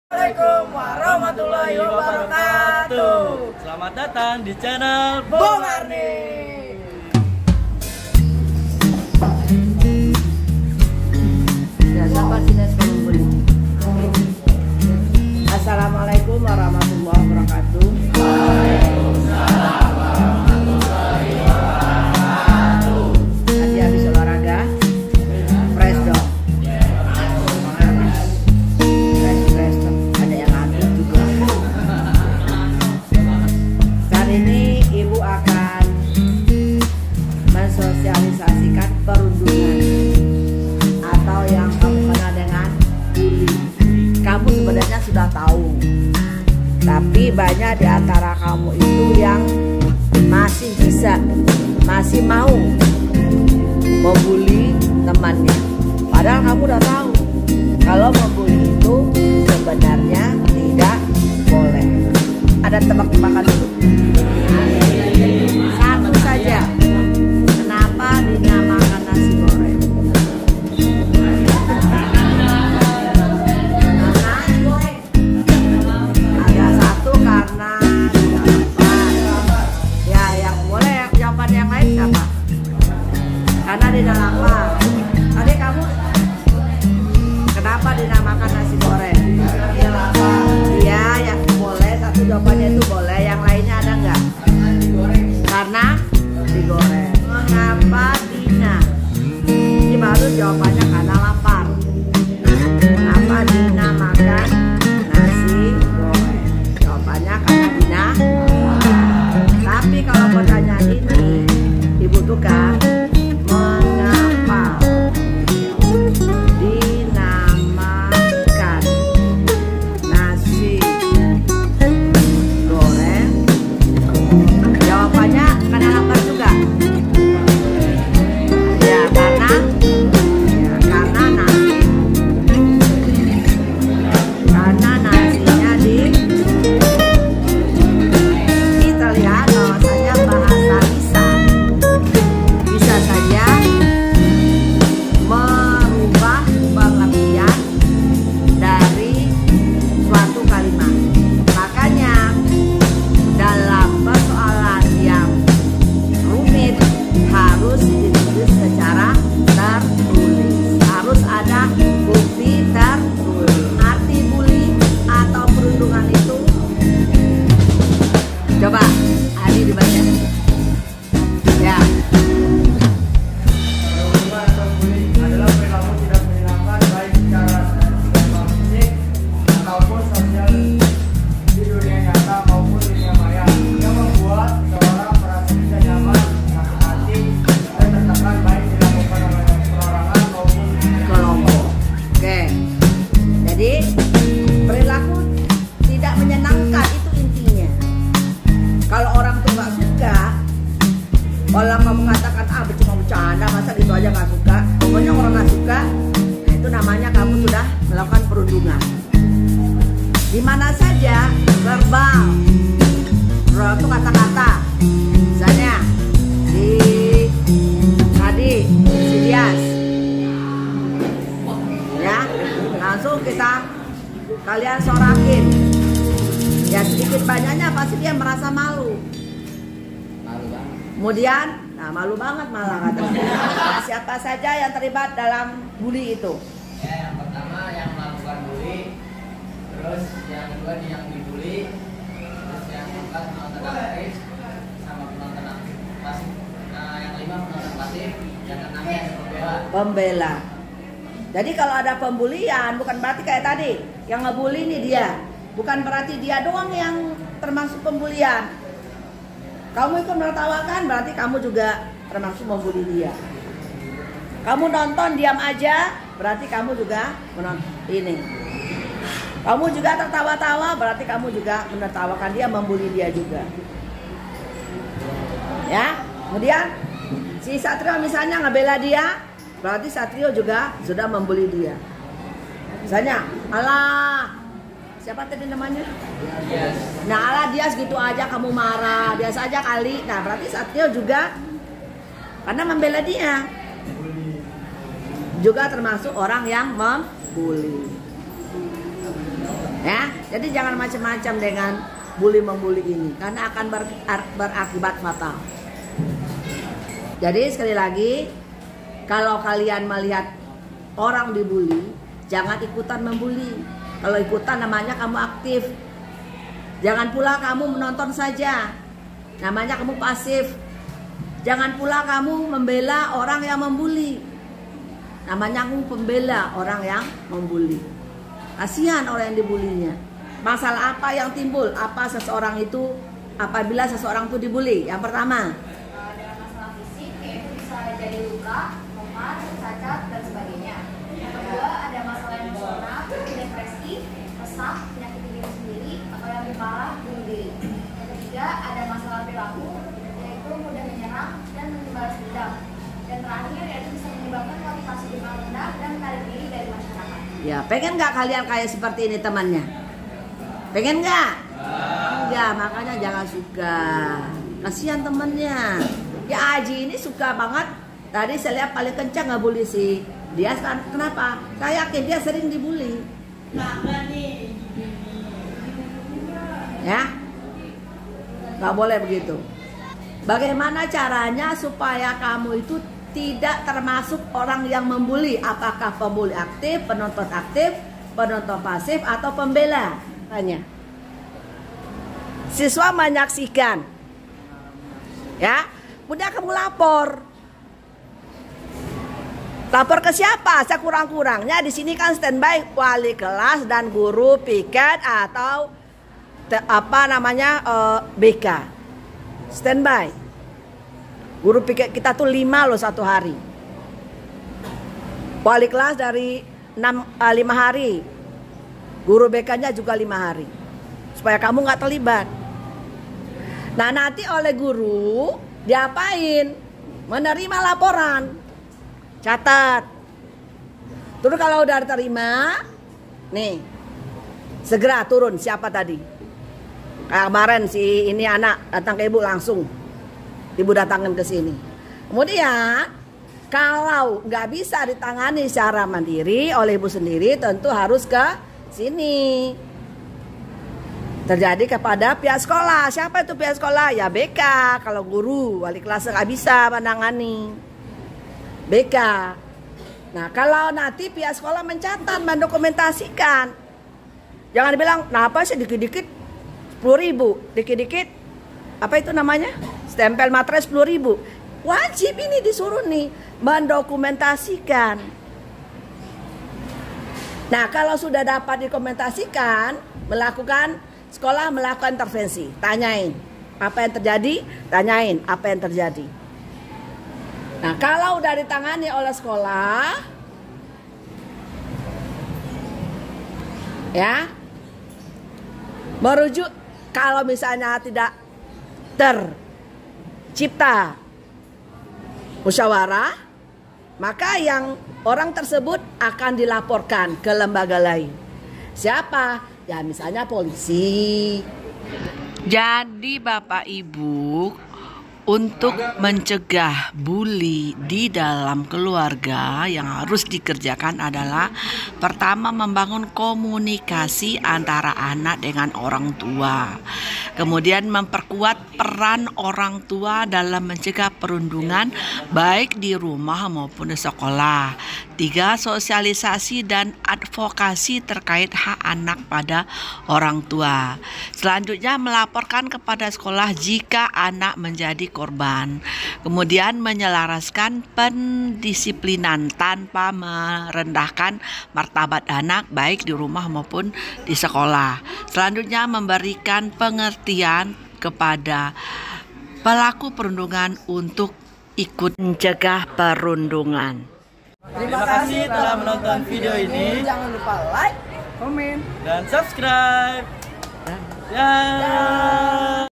Assalamualaikum warahmatullahi wabarakatuh. Selamat datang di channel Bung Arni. Assalamualaikum warahmatullahi wabarakatuh. Tadi habis olahraga, fresh dong. Fresh dong. Ada yang ngantuk juga. Saat ini ibu akan mensosialisasikan perundungan atau yang kamu kenal dengan bully. Kamu sebenarnya sudah tahu, tapi banyak di antara kamu itu yang masih mau membuli temannya. Padahal kamu udah tahu kalau membuli itu sebenarnya tidak boleh. Ada tebak-tebakan dulu. Satu saja. Kenapa dinamakan nasi goreng? Ada satu karena ya, yang boleh jawaban yang lain siapa? Karena di dalam apa? Tadi kamu kenapa dinamakan nasi goreng? Iya, yang boleh satu jawabannya itu boleh, yang lainnya ada nggak? Karena digoreng. Mengapa Dina? Ini baru jawabannya karena lapar. Kenapa Dina makan nasi goreng? Jawabannya karena Dina. Tapi kalau pertanyaan ini ibu tukang, mengapa dinamakan nasi goreng? Jawabannya karena lapar juga. Ya karena nasinya kita lihat bahwasanya bahasa lisan bisa saja merubah pengertian dari suatu kalimat. Makanya dalam persoalan yang rumit harus ditulis secara tertulis, harus ada bukti tertulis. Arti bully atau perundungan itu coba Adi dibaca ya. Perundungan atau bullying adalah perilaku tidak menyenangkan baik secara fisik ataupun sosial di dunia nyata maupun dunia maya yang membuat seseorang merasa tidak nyaman, sakit hati, dan tertekan baik dilakukan oleh perorangan maupun Kelompok. Oke. Jadi perilaku tidak menyenangkan itu intinya. Kalau orang tuh nggak suka, kalau kamu mengatakan cuma bercanda, masa itu aja nggak suka. Pokoknya orang nggak suka, nah itu namanya kamu sudah melakukan perundungan. Di mana saja verbal, itu kata-kata. Misalnya tadi si Dias, ya langsung kalian sorakin. Ya sedikit banyaknya pasti dia merasa malu. Kemudian, malu banget malah katanya. Siapa saja yang terlibat dalam bully itu? Ya, yang pertama yang melakukan bully, terus yang kedua yang dibully, terus yang keempat penonton aktif sama penonton aktif pasif. Nah, yang kelima penonton pasif, yang keenamnya Pembela. Jadi kalau ada pembulian bukan berarti kayak tadi yang ngebully nih dia. Bukan berarti dia doang yang termasuk pembulian. Kamu ikut menertawakan berarti kamu juga termasuk membuli dia. Kamu nonton diam aja berarti kamu juga menonton ini. Kamu juga tertawa-tawa berarti kamu juga menertawakan dia, membuli dia juga. Ya. Kemudian si Satrio misalnya ngebela dia, berarti Satrio juga sudah membuli dia. Misalnya, alah, siapa tadi namanya? Nah, alah Dias gitu aja kamu marah, biasa aja kali. Nah, berarti Satrio juga karena membela dia. juga termasuk orang yang membuli. Ya, jadi jangan macam-macam dengan bully-membuli ini karena akan berakibat fatal. Jadi sekali lagi, kalau kalian melihat orang dibully, jangan ikutan membuli. Kalau ikutan namanya kamu aktif. Jangan pula kamu menonton saja, namanya kamu pasif. Jangan pula kamu membela orang yang membuli, namanya kamu pembela orang yang membuli. Kasihan orang yang dibulinya. Masalah apa yang timbul? Apa seseorang itu apabila seseorang itu dibully? Yang pertama, dengan masalah fisik, yaitu bisa jadi luka, memar, cacat, dan sebagainya. Yang kedua, ada masalah emosional, depresi, resah, penyakit diri sendiri, atau yang lebih parah, bunuh diri. Yang ketiga, ada masalah perilaku, yaitu mudah menyerang dan membalas dendam. Dan terakhir, yaitu bisa menyebabkan motivasi hidup rendah dan karir diri dari masyarakat. ya pengen nggak kalian kayak seperti ini temannya? Pengen nggak? Enggak, makanya jangan suka. Kasihan temennya. Ya Aji ini suka banget. Tadi saya lihat paling kencang ngebully si dia kan. Kenapa? Saya yakin dia sering dibully. Ya, nggak boleh begitu. Bagaimana caranya supaya kamu itu tidak termasuk orang yang membuli? Apakah pembuli aktif, penonton pasif, atau pembela? Tanya. Siswa menyaksikan, ya, udah kamu lapor. Lapor ke siapa? Sekurang-kurangnya di sini kan standby wali kelas dan guru piket atau BK. Standby. Guru piket kita tuh 5 loh satu hari. Wali kelas dari 5 hari. Guru BK-nya juga 5 hari. Supaya kamu nggak terlibat. Nah nanti oleh guru diapain? Menerima laporan. Catat. Terus kalau udah diterima, nih segera turun. Siapa tadi? Kayak kemarin si ini anak datang ke ibu langsung. Ibu datangin ke sini. Kemudian kalau nggak bisa ditangani secara mandiri oleh ibu sendiri, tentu harus ke sini. Terjadi kepada pihak sekolah. Siapa itu pihak sekolah? Ya BK. Kalau guru, wali kelas nggak bisa menangani. BK. Nah kalau nanti pihak sekolah mencatat, mendokumentasikan. Jangan dibilang, nah apa sih dikit-dikit 10.000, dikit-dikit apa itu namanya? Stempel materai 10.000. Wajib ini disuruh nih mendokumentasikan. Nah kalau sudah dapat dokumentasikan, sekolah melakukan intervensi. Tanyain apa yang terjadi, tanyain apa yang terjadi. Nah kalau udah ditangani oleh sekolah, ya merujuk kalau misalnya tidak tercipta musyawarah, maka yang orang tersebut akan dilaporkan ke lembaga lain. Siapa? Ya misalnya polisi. Jadi Bapak Ibu, untuk mencegah bully di dalam keluarga yang harus dikerjakan adalah pertama membangun komunikasi antara anak dengan orang tua. Kemudian memperkuat peran orang tua dalam mencegah perundungan baik di rumah maupun di sekolah. 3. Sosialisasi dan advokasi terkait hak anak pada orang tua. Selanjutnya melaporkan kepada sekolah jika anak menjadi korban. Kemudian menyelaraskan pendisiplinan tanpa merendahkan martabat anak baik di rumah maupun di sekolah. Selanjutnya memberikan pengertian kepada pelaku perundungan untuk ikut mencegah perundungan. Terima kasih telah menonton video ini. Jangan lupa like, komen, Dan subscribe. Ya.